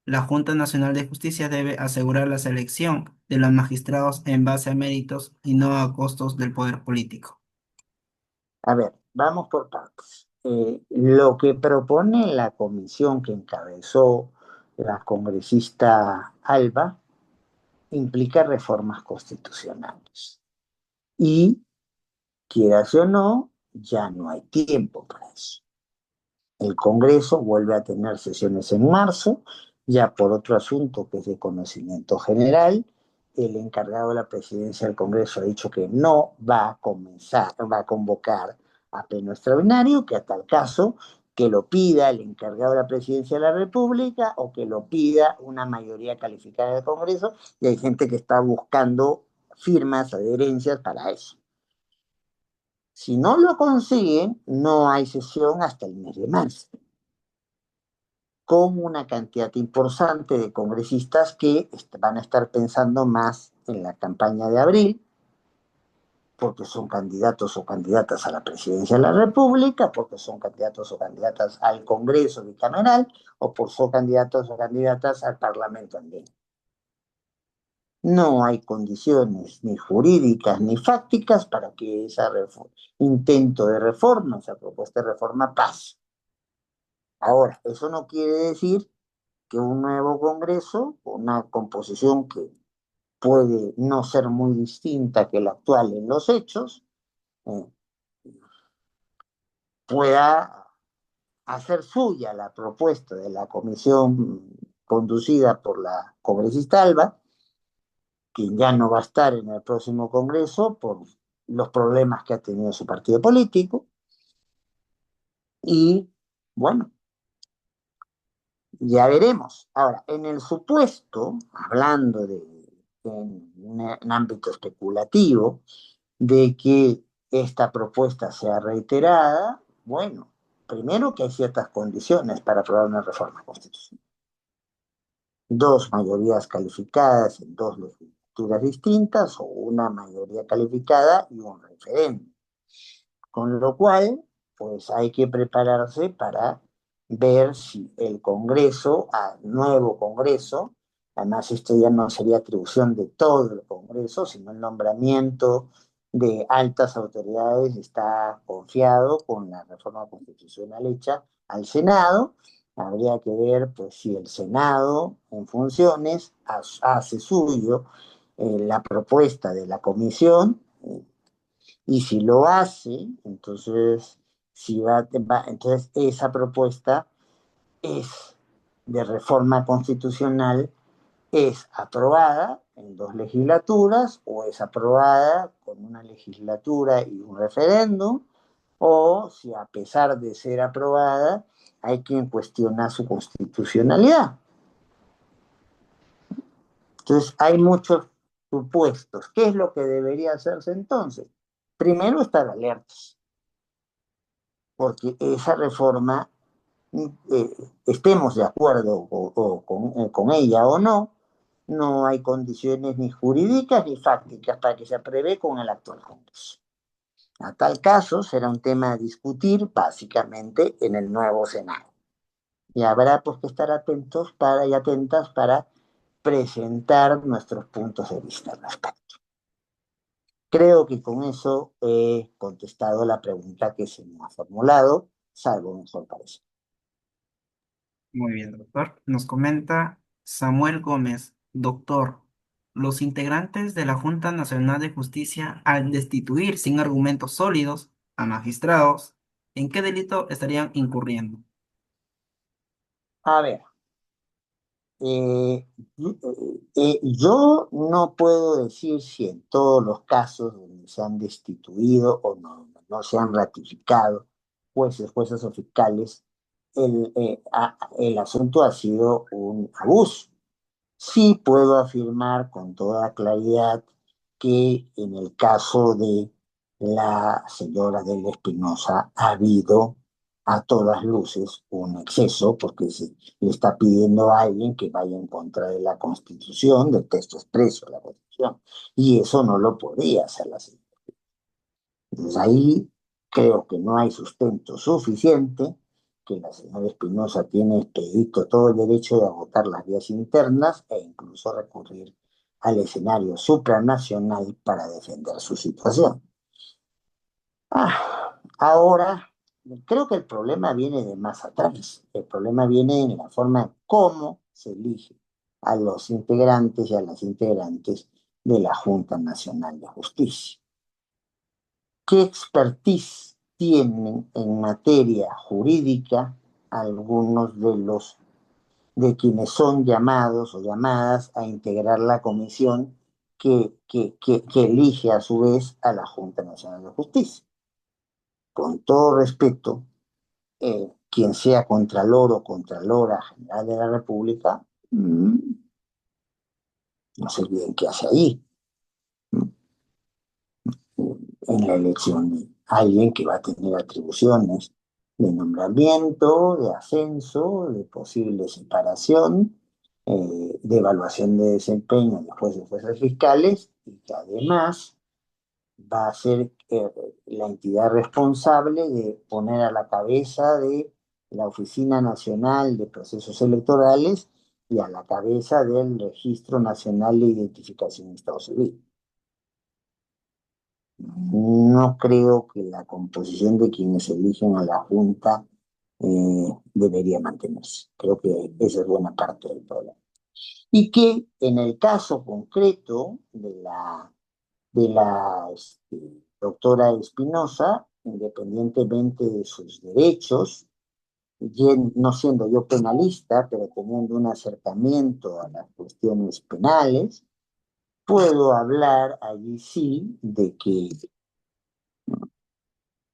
la Junta Nacional de Justicia debe asegurar la selección de los magistrados en base a méritos y no a costos del poder político? A ver, vamos por partes. Lo que propone la comisión que encabezó la congresista Alba, implica reformas constitucionales. Y, quieras o no, ya no hay tiempo para eso. El Congreso vuelve a tener sesiones en marzo, ya por otro asunto que es de conocimiento general. El encargado de la presidencia del Congreso ha dicho que no va a comenzar, va a convocar a pleno extraordinario, que a tal caso que lo pida el encargado de la presidencia de la República o que lo pida una mayoría calificada del Congreso, y hay gente que está buscando firmas, adherencias para eso. Si no lo consiguen, no hay sesión hasta el mes de marzo, con una cantidad importante de congresistas que van a estar pensando más en la campaña de abril, porque son candidatos o candidatas a la presidencia de la República, porque son candidatos o candidatas al Congreso bicameral, o por son candidatos o candidatas al Parlamento andino. No hay condiciones ni jurídicas ni fácticas para que ese intento de reforma, esa propuesta de reforma pase. Ahora, eso no quiere decir que un nuevo Congreso, una composición que puede no ser muy distinta que la actual en los hechos, eh, pueda hacer suya la propuesta de la comisión conducida por la congresista Alba, quien ya no va a estar en el próximo Congreso por los problemas que ha tenido su partido político. Y bueno, ya veremos. Ahora, en el supuesto, hablando en un ámbito especulativo, de que esta propuesta sea reiterada, bueno, primero que hay ciertas condiciones para aprobar una reforma constitucional. Dos mayorías calificadas en dos legislaturas distintas o una mayoría calificada y un referéndum. Con lo cual, pues hay que prepararse para ver si el Congreso, nuevo Congreso, además esto ya no sería atribución de todo el Congreso, sino el nombramiento de altas autoridades está confiado con la reforma constitucional hecha al Senado. Habría que ver pues, si el Senado en funciones hace suyo la propuesta de la comisión, y si lo hace, entonces, entonces esa propuesta es de reforma constitucional, es aprobada en dos legislaturas o es aprobada con una legislatura y un referéndum, o si a pesar de ser aprobada hay quien cuestiona su constitucionalidad. Entonces hay muchos supuestos. ¿Qué es lo que debería hacerse entonces? Primero, estar alertas, porque esa reforma, estemos de acuerdo con ella o no, no hay condiciones ni jurídicas ni fácticas para que se apruebe con el actual Congreso. A tal caso, será un tema a discutir básicamente en el nuevo Senado. Y habrá pues que estar atentos y atentas para presentar nuestros puntos de vista al respecto. Creo que con eso he contestado la pregunta que se me ha formulado, salvo mejor parece. Muy bien, doctor. Nos comenta Samuel Gómez, doctor. Los integrantes de la Junta Nacional de Justicia, al destituir sin argumentos sólidos a magistrados, ¿en qué delito estarían incurriendo? A ver, yo no puedo decir si en todos los casos donde se han destituido o no se han ratificado jueces o fiscales, el asunto ha sido un abuso. Sí puedo afirmar con toda claridad que en el caso de la señora Del Espinosa ha habido a todas luces un exceso, porque se le está pidiendo a alguien que vaya en contra de la Constitución, del texto expreso de la Constitución, y eso no lo podía hacer la señora. Entonces ahí creo que no hay sustento suficiente, que la señora Espinosa tiene expedito todo el derecho de agotar las vías internas e incluso recurrir al escenario supranacional para defender su situación. Ahora, creo que el problema viene de más atrás. El problema viene en la forma en cómo se elige a los integrantes y a las integrantes de la Junta Nacional de Justicia. ¿Qué expertise tienen en materia jurídica algunos de quienes son llamados o llamadas a integrar la comisión que elige a su vez a la Junta Nacional de Justicia? Con todo respeto, quien sea Contralor o Contralora General de la República, no sé bien qué hace ahí, en la elección de alguien que va a tener atribuciones de nombramiento, de ascenso, de posible separación, de evaluación de desempeño de jueces y jueces fiscales, y que además va a ser la entidad responsable de poner a la cabeza de la Oficina Nacional de Procesos Electorales y a la cabeza del Registro Nacional de Identificación de Estado Civil. No creo que la composición de quienes eligen a la Junta debería mantenerse. Creo que esa es buena parte del problema. Y que en el caso concreto de la doctora Espinosa, independientemente de sus derechos, no siendo yo penalista, pero teniendo un acercamiento a las cuestiones penales, puedo hablar allí sí de que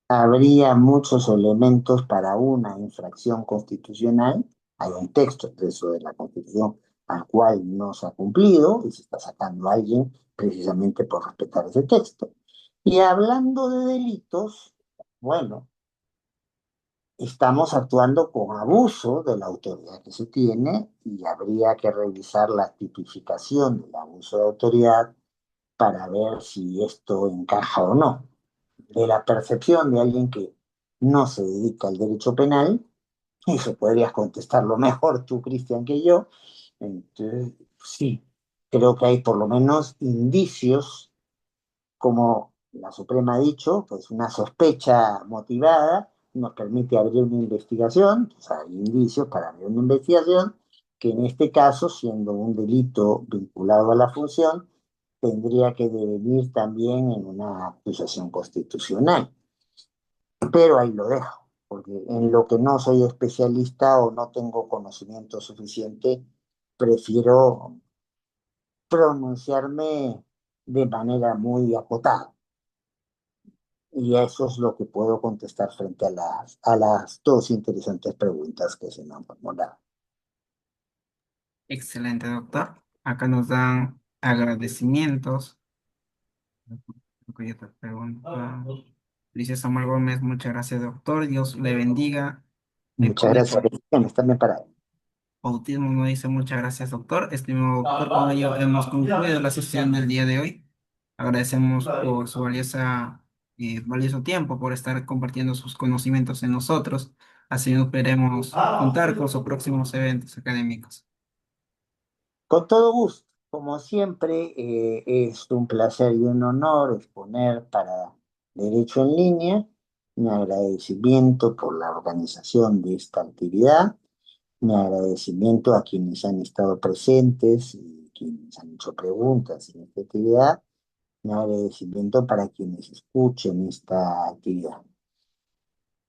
habría muchos elementos para una infracción constitucional. Hay un texto expreso de la Constitución al cual no se ha cumplido y se está sacando a alguien precisamente por respetar ese texto. Y hablando de delitos, bueno, estamos actuando con abuso de la autoridad que se tiene y habría que revisar la tipificación del abuso de autoridad para ver si esto encaja o no. De la percepción de alguien que no se dedica al derecho penal, y eso podrías contestarlo mejor tú, Cristian, que yo. Entonces, sí, creo que hay por lo menos indicios, como la Suprema ha dicho, pues una sospecha motivada nos permite abrir una investigación, o sea, hay indicios para abrir una investigación, que en este caso, siendo un delito vinculado a la función, tendría que devenir también en una acusación constitucional. Pero ahí lo dejo, porque en lo que no soy especialista o no tengo conocimiento suficiente, prefiero pronunciarme de manera muy acotada. Y eso es lo que puedo contestar frente a las dos interesantes preguntas que se me han formulado. Excelente, doctor. Acá nos dan agradecimientos. Creo que hay otra pregunta. Dice Samuel Gómez, muchas gracias, doctor. Dios le bendiga. Muchas Con gracias. esto, Están bien parados. Autismo nos dice muchas gracias, doctor. Estimado doctor, con ello hemos concluido la sesión del día de hoy. Agradecemos por su valioso tiempo, por estar compartiendo sus conocimientos en nosotros. Así esperemos contar con sus próximos eventos académicos. Con todo gusto. Como siempre, es un placer y un honor exponer para Derecho en Línea. Mi agradecimiento por la organización de esta actividad. Mi agradecimiento a quienes han estado presentes y quienes han hecho preguntas en esta actividad. Mi agradecimiento para quienes escuchen esta actividad.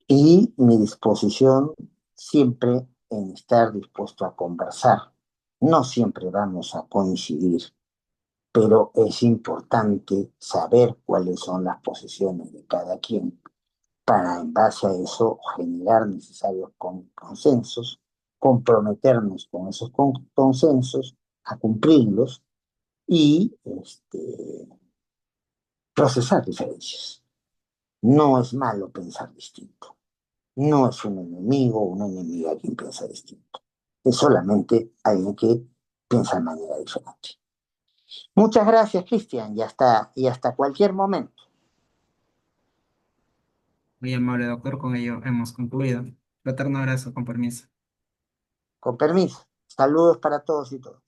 Y mi disposición siempre en estar dispuesto a conversar. No siempre vamos a coincidir, pero es importante saber cuáles son las posiciones de cada quien para en base a eso generar necesarios consensos, comprometernos con esos consensos, a cumplirlos y procesar diferencias. No es malo pensar distinto. No es un enemigo o una enemiga quien piensa distinto. Es solamente alguien que piensa de manera diferente. Muchas gracias, Cristian, y hasta cualquier momento. Muy amable, doctor. Con ello hemos concluido. Fraterno abrazo, con permiso. Con permiso. Saludos para todos y todas.